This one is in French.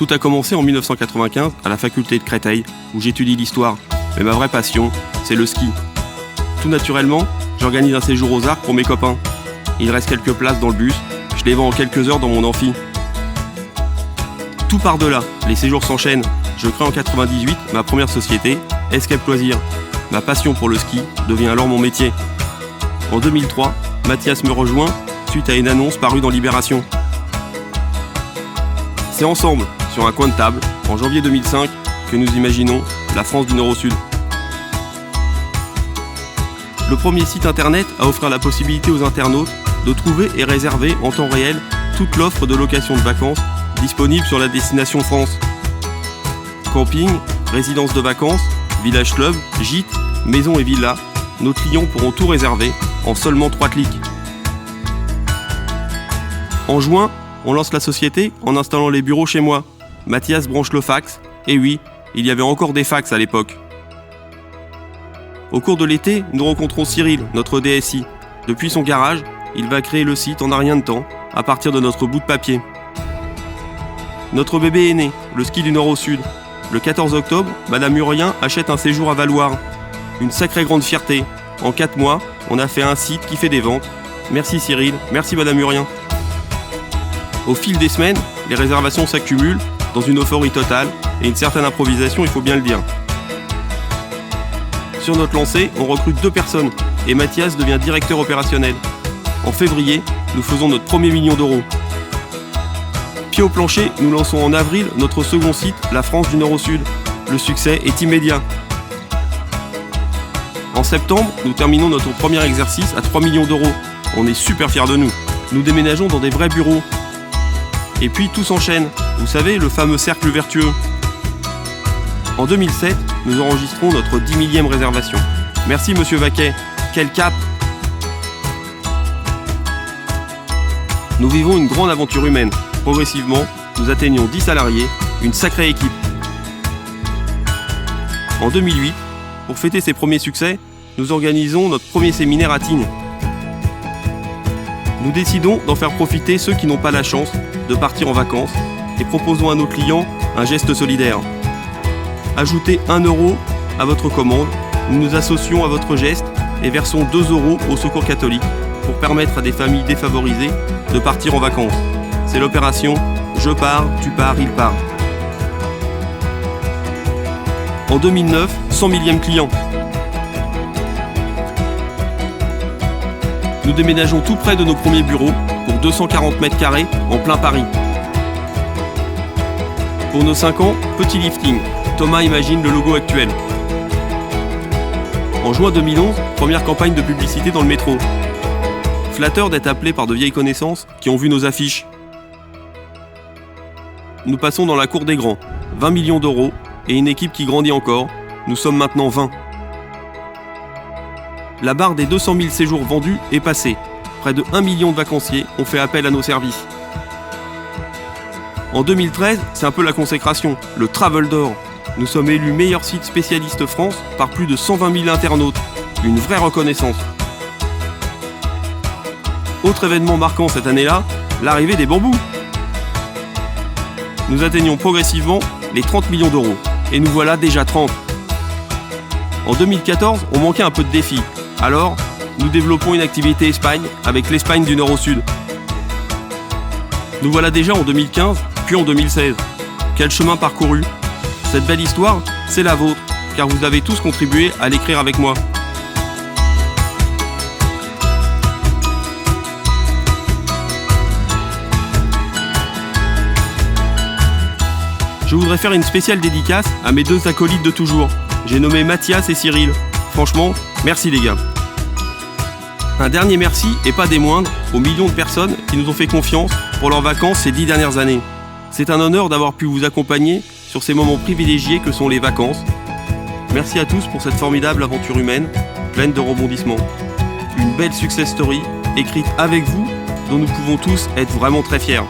Tout a commencé en 1995 à la faculté de Créteil, où j'étudie l'histoire. Mais ma vraie passion, c'est le ski. Tout naturellement, j'organise un séjour aux Arcs pour mes copains. Il reste quelques places dans le bus, je les vends en quelques heures dans mon amphi. Tout part de là, les séjours s'enchaînent. Je crée en 98 ma première société, Escape Loisirs. Ma passion pour le ski devient alors mon métier. En 2003, Mathias me rejoint suite à une annonce parue dans Libération. C'est ensemble, sur un coin de table, en janvier 2005, que nous imaginons la France du Nord au Sud. Le premier site internet à offrir la possibilité aux internautes de trouver et réserver en temps réel toute l'offre de location de vacances disponible sur la destination France. Camping, résidence de vacances, village club, gîtes, maisons et villas, nos clients pourront tout réserver en seulement 3 clics. En juin, on lance la société en installant les bureaux chez moi. Mathias branche le fax, et oui, il y avait encore des fax à l'époque. Au cours de l'été, nous rencontrons Cyril, notre DSI. Depuis son garage, il va créer le site en un rien de temps, à partir de notre bout de papier. Notre bébé est né, le ski du Nord au Sud. Le 14 octobre, Madame Urien achète un séjour à Valloire. Une sacrée grande fierté. En 4 mois, on a fait un site qui fait des ventes. Merci Cyril, merci Madame Urien. Au fil des semaines, les réservations s'accumulent dans une euphorie totale et une certaine improvisation, il faut bien le dire. Sur notre lancée, on recrute 2 personnes et Mathias devient directeur opérationnel. En février, nous faisons notre premier million d'euros. Pied au plancher, nous lançons en avril notre second site, la France du Nord au Sud. Le succès est immédiat. En septembre, nous terminons notre premier exercice à 3 millions d'euros. On est super fiers de nous. Nous déménageons dans des vrais bureaux. Et puis tout s'enchaîne. Vous savez, le fameux cercle vertueux. En 2007, nous enregistrons notre 10 millième réservation. Merci Monsieur Vaquet. Quel cap! Nous vivons une grande aventure humaine. Progressivement, nous atteignons 10 salariés, une sacrée équipe. En 2008, pour fêter ses premiers succès, nous organisons notre premier séminaire à Tignes. Nous décidons d'en faire profiter ceux qui n'ont pas la chance de partir en vacances et proposons à nos clients un geste solidaire. Ajoutez 1 euro à votre commande, nous nous associons à votre geste et versons 2 euros au Secours catholique pour permettre à des familles défavorisées de partir en vacances. C'est l'opération « Je pars, tu pars, il part ». En 2009, 100 millième client. Nous déménageons tout près de nos premiers bureaux pour 240 mètres carrés en plein Paris. Pour nos 5 ans, petit lifting. Thomas imagine le logo actuel. En juin 2011, première campagne de publicité dans le métro. Flatteur d'être appelé par de vieilles connaissances qui ont vu nos affiches. Nous passons dans la cour des grands. 20 millions d'euros et une équipe qui grandit encore. Nous sommes maintenant 20. La barre des 200 000 séjours vendus est passée. Près de 1 million de vacanciers ont fait appel à nos services. En 2013, c'est un peu la consécration, le Travel d'or. Nous sommes élus meilleur site spécialiste France par plus de 120 000 internautes. Une vraie reconnaissance. Autre événement marquant cette année-là, l'arrivée des bambous. Nous atteignons progressivement les 30 millions d'euros. Et nous voilà déjà 30. En 2014, on manquait un peu de défis. Alors, nous développons une activité Espagne avec l'Espagne du Nord au Sud. Nous voilà déjà en 2015, puis en 2016. Quel chemin parcouru! Cette belle histoire, c'est la vôtre, car vous avez tous contribué à l'écrire avec moi. Je voudrais faire une spéciale dédicace à mes 2 acolytes de toujours. J'ai nommé Mathias et Cyril. Franchement, merci les gars. Un dernier merci, et pas des moindres, aux millions de personnes qui nous ont fait confiance pour leurs vacances ces 10 dernières années. C'est un honneur d'avoir pu vous accompagner sur ces moments privilégiés que sont les vacances. Merci à tous pour cette formidable aventure humaine, pleine de rebondissements. Une belle success story, écrite avec vous, dont nous pouvons tous être vraiment très fiers.